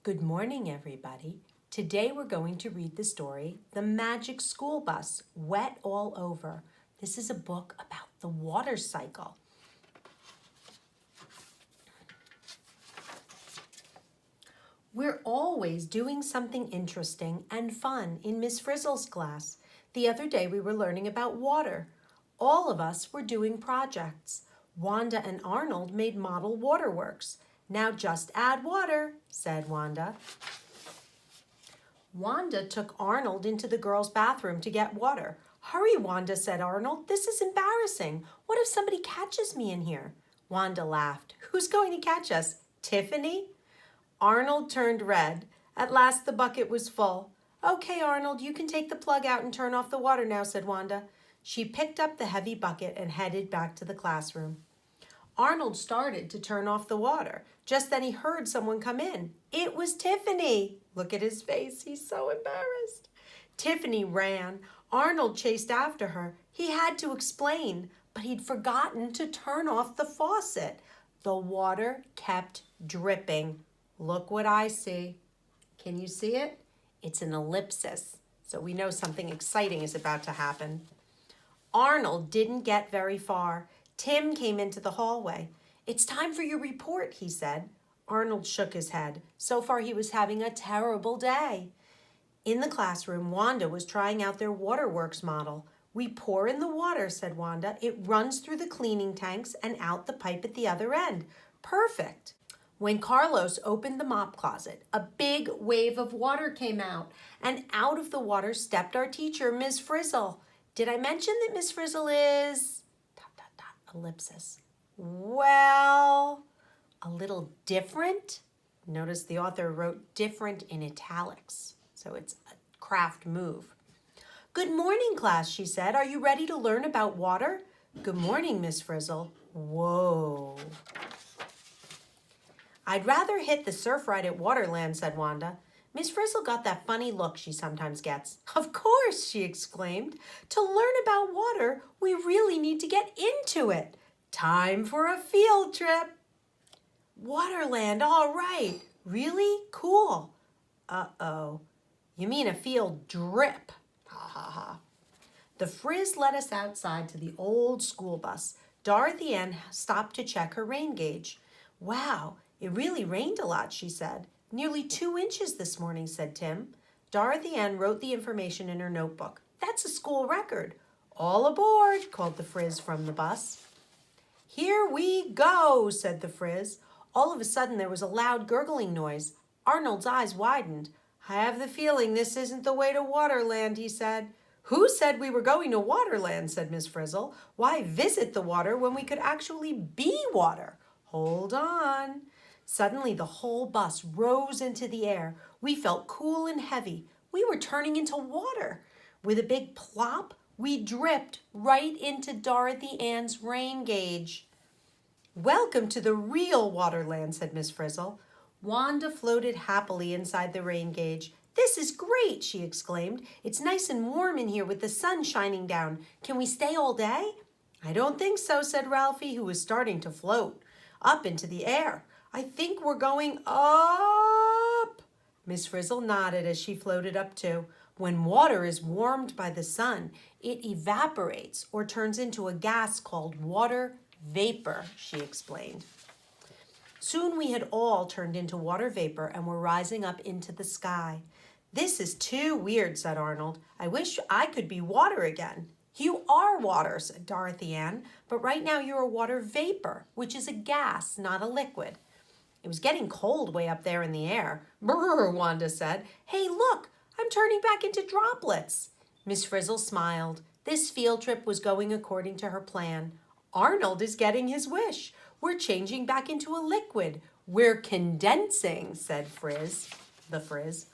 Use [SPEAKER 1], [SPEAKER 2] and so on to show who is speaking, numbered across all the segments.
[SPEAKER 1] Good morning, everybody. Today we're going to read the story, The Magic School Bus, Wet All Over. This is a book about the water cycle. We're always doing something interesting and fun in Miss Frizzle's class. The other day we were learning about water. All of us were doing projects. Wanda and Arnold made model waterworks. Now just add water, said Wanda. Wanda took Arnold into the girls' bathroom to get water. Hurry, Wanda, said Arnold. This is embarrassing. What if somebody catches me in here? Wanda laughed. Who's going to catch us? Tiffany? Arnold turned red. At last the bucket was full. Okay, Arnold, you can take the plug out and turn off the water now, said Wanda. She picked up the heavy bucket and headed back to the classroom. Arnold started to turn off the water. Just then he heard someone come in. It was Tiffany. Look at his face. He's so embarrassed. Tiffany ran. Arnold chased after her. He had to explain, but he'd forgotten to turn off the faucet. The water kept dripping. Look what I see. Can you see it? It's an ellipsis, so we know something exciting is about to happen. Arnold didn't get very far. Tim came into the hallway. It's time for your report, he said. Arnold shook his head. So far he was having a terrible day. In the classroom, Wanda was trying out their waterworks model. We pour in the water, said Wanda. It runs through the cleaning tanks and out the pipe at the other end. Perfect. When Carlos opened the mop closet, a big wave of water came out, and out of the water stepped our teacher, Miss Frizzle. Did I mention that Miss Frizzle is... ... ellipsis. Well, a little different. Notice the author wrote different in italics, so it's a craft move. Good morning, class, she said. Are you ready to learn about water? Good morning, Miss Frizzle. Whoa. I'd rather hit the surf ride at Waterland, said Wanda. Miss Frizzle got that funny look she sometimes gets. Of course, she exclaimed. To learn about water, we really need to get into it. Time for a field trip. Waterland, all right. Really? Cool. Uh-oh. You mean a field drip. Ha ha ha. The Frizz led us outside to the old school bus. Dorothy Ann stopped to check her rain gauge. Wow, it really rained a lot, she said. Nearly 2 inches this morning, said Tim. Dorothy Ann wrote the information in her notebook. That's a school record. All aboard, called the Frizz from the bus. Here we go, said the Frizz. All of a sudden there was a loud gurgling noise. Arnold's eyes widened. I have the feeling this isn't the way to Waterland, he said. Who said we were going to Waterland, said Miss Frizzle. Why visit the water when we could actually be water? Hold on. Suddenly, the whole bus rose into the air. We felt cool and heavy. We were turning into water. With a big plop, we dripped right into Dorothy Ann's rain gauge. Welcome to the real Waterland, said Miss Frizzle. Wanda floated happily inside the rain gauge. This is great, she exclaimed. It's nice and warm in here with the sun shining down. Can we stay all day? I don't think so, said Ralphie, who was starting to float up into the air. I think we're going up. Miss Frizzle nodded as she floated up too. When water is warmed by the sun, it evaporates or turns into a gas called water vapor, she explained. Soon we had all turned into water vapor and were rising up into the sky. This is too weird, said Arnold. I wish I could be water again. You are water, said Dorothy Ann, but right now you're a water vapor, which is a gas, not a liquid. It was getting cold way up there in the air. Brr, Wanda said. Hey, look, I'm turning back into droplets. Miss Frizzle smiled. This field trip was going according to her plan. Arnold is getting his wish. We're changing back into a liquid. We're condensing, said the Frizz.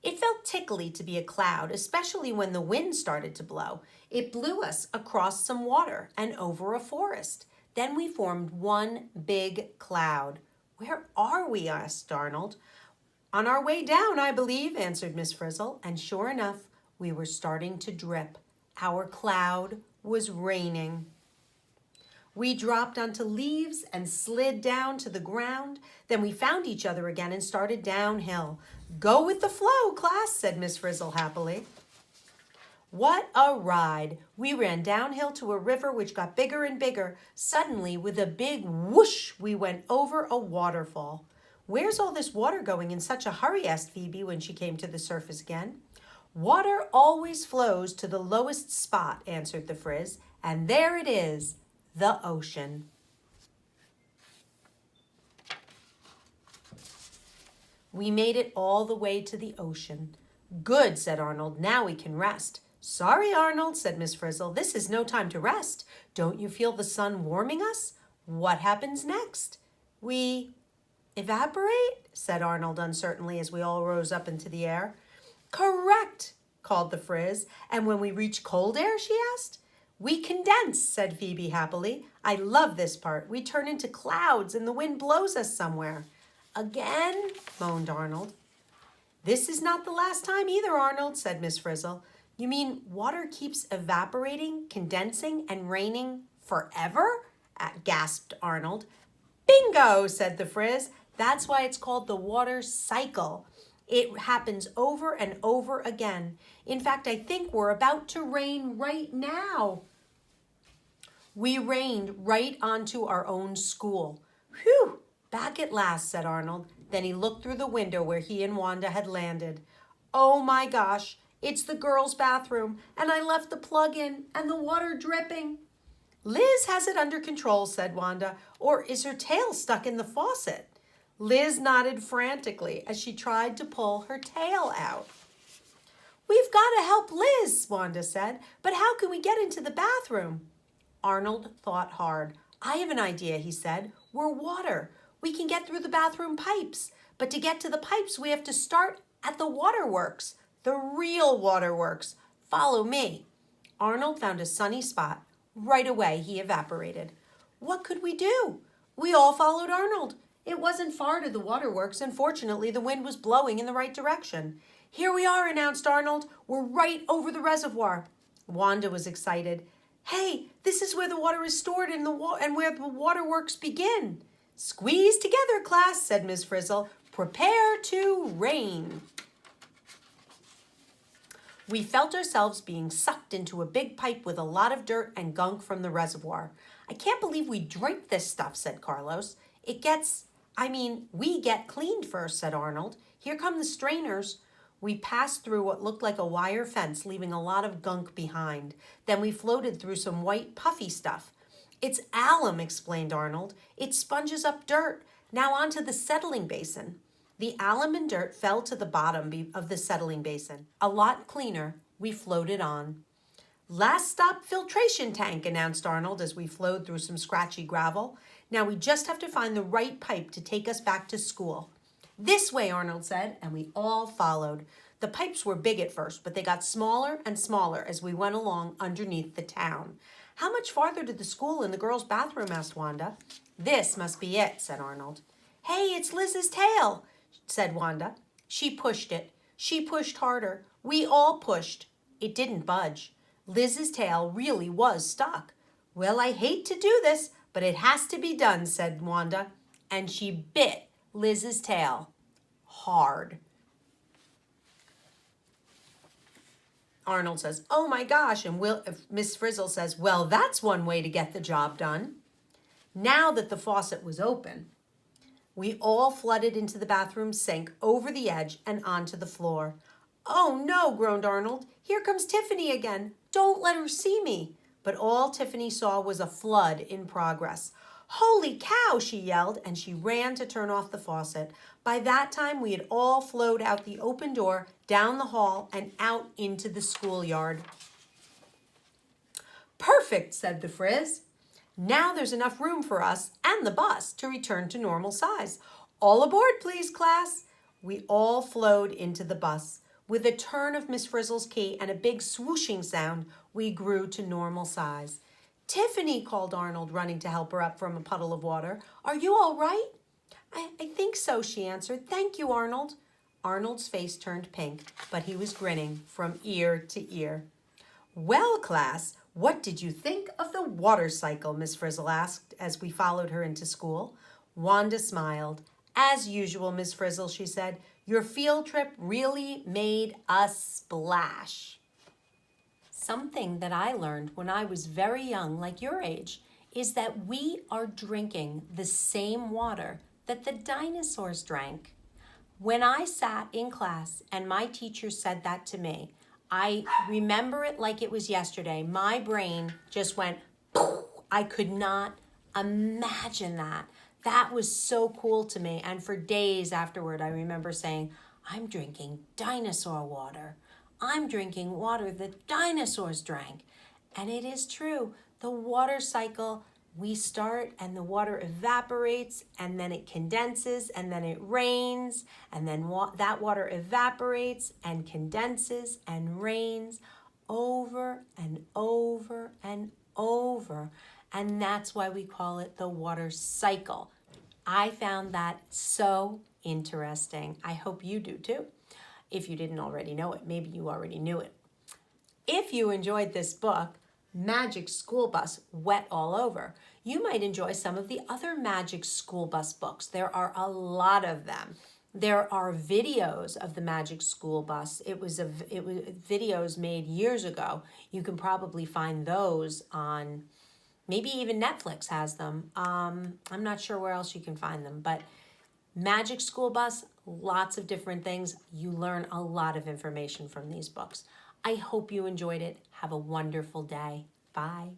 [SPEAKER 1] It felt tickly to be a cloud, especially when the wind started to blow. It blew us across some water and over a forest. Then we formed one big cloud. Where are we? Asked Arnold. On our way down, I believe, answered Miss Frizzle. And sure enough, we were starting to drip. Our cloud was raining. We dropped onto leaves and slid down to the ground. Then we found each other again and started downhill. Go with the flow, class, said Miss Frizzle happily. What a ride! We ran downhill to a river which got bigger and bigger. Suddenly, with a big whoosh, we went over a waterfall. Where's all this water going in such a hurry? Asked Phoebe when she came to the surface again. Water always flows to the lowest spot, answered the Frizz, and there it is, the ocean. We made it all the way to the ocean. Good, said Arnold. Now we can rest. Sorry, Arnold, said Miss Frizzle. This is no time to rest. Don't you feel the sun warming us? What happens next? We evaporate, said Arnold uncertainly as we all rose up into the air. Correct, called the Frizz. And when we reach cold air, she asked. We condense, said Phoebe happily. I love this part. We turn into clouds and the wind blows us somewhere. Again, moaned Arnold. This is not the last time either, Arnold, said Miss Frizzle. You mean water keeps evaporating, condensing, and raining forever? Gasped Arnold. Bingo, said the Frizz. That's why it's called the water cycle. It happens over and over again. In fact, I think we're about to rain right now. We rained right onto our own school. Whew, back at last, said Arnold. Then he looked through the window where he and Wanda had landed. Oh my gosh, it's the girls' bathroom, and I left the plug in and the water dripping. Liz has it under control, said Wanda, or is her tail stuck in the faucet? Liz nodded frantically as she tried to pull her tail out. We've got to help Liz, Wanda said, but how can we get into the bathroom? Arnold thought hard. I have an idea, he said. We're water. We can get through the bathroom pipes, but to get to the pipes, we have to start at the waterworks, the real waterworks. Follow me. Arnold found a sunny spot. Right away, he evaporated. What could we do? We all followed Arnold. It wasn't far to the waterworks, and fortunately, the wind was blowing in the right direction. Here we are, announced Arnold. We're right over the reservoir. Wanda was excited. Hey, this is where the water is stored and where the waterworks begin. Squeeze together, class, said Miss Frizzle. Prepare to rain. We felt ourselves being sucked into a big pipe with a lot of dirt and gunk from the reservoir. I can't believe we drink this stuff, said Carlos. We get cleaned first, said Arnold. Here come the strainers. We passed through what looked like a wire fence, leaving a lot of gunk behind. Then we floated through some white puffy stuff. It's alum, explained Arnold. It sponges up dirt. Now onto the settling basin. The alum and dirt fell to the bottom of the settling basin. A lot cleaner, we floated on. Last stop filtration tank, announced Arnold as we flowed through some scratchy gravel. Now we just have to find the right pipe to take us back to school. This way, Arnold said, and we all followed. The pipes were big at first, but they got smaller and smaller as we went along underneath the town. How much farther to the school and the girls' bathroom? Asked Wanda. This must be it, said Arnold. Hey, it's Liz's tail, said Wanda. She pushed it. She pushed harder. We all pushed. It didn't budge. Liz's tail really was stuck. Well, I hate to do this, but it has to be done, said Wanda. And she bit Liz's tail hard. Arnold says, oh my gosh, and Miss Frizzle says, well, that's one way to get the job done. Now that the faucet was open, we all flooded into the bathroom sink, over the edge, and onto the floor. Oh no, groaned Arnold. Here comes Tiffany again. Don't let her see me. But all Tiffany saw was a flood in progress. Holy cow, she yelled, and she ran to turn off the faucet. By that time, we had all flowed out the open door, down the hall, and out into the schoolyard. Perfect, said the Frizz. Now there's enough room for us and the bus to return to normal size. All aboard, please, class. We all flowed into the bus. With a turn of Miss Frizzle's key and a big swooshing sound, we grew to normal size. Tiffany, called Arnold, running to help her up from a puddle of water. Are you all right? I think so, she answered. Thank you, Arnold. Arnold's face turned pink, but he was grinning from ear to ear. Well, class, What did you think of the water cycle? Miss Frizzle asked as we followed her into school. Wanda smiled. As usual, Miss Frizzle, she said, your field trip really made a splash. Something that I learned when I was very young, like your age, is that we are drinking the same water that the dinosaurs drank. When I sat in class and my teacher said that to me, I remember it like it was yesterday. My brain just went, poof. I could not imagine that. That was so cool to me. And for days afterward, I remember saying, I'm drinking dinosaur water. I'm drinking water that dinosaurs drank. And it is true. The water cycle, we start and the water evaporates and then it condenses and then it rains and then that water evaporates and condenses and rains over and over and over. And that's why we call it the water cycle. I found that so interesting. I hope you do too. If you didn't already know it, maybe you already knew it. If you enjoyed this book, Magic School Bus, Wet All Over, you might enjoy some of the other Magic School Bus books. There are a lot of them. There are videos of the Magic School Bus. It was videos made years ago. You can probably find those on, maybe even Netflix has them. I'm not sure where else you can find them, but Magic School Bus, lots of different things. You learn a lot of information from these books. I hope you enjoyed it. Have a wonderful day. Bye.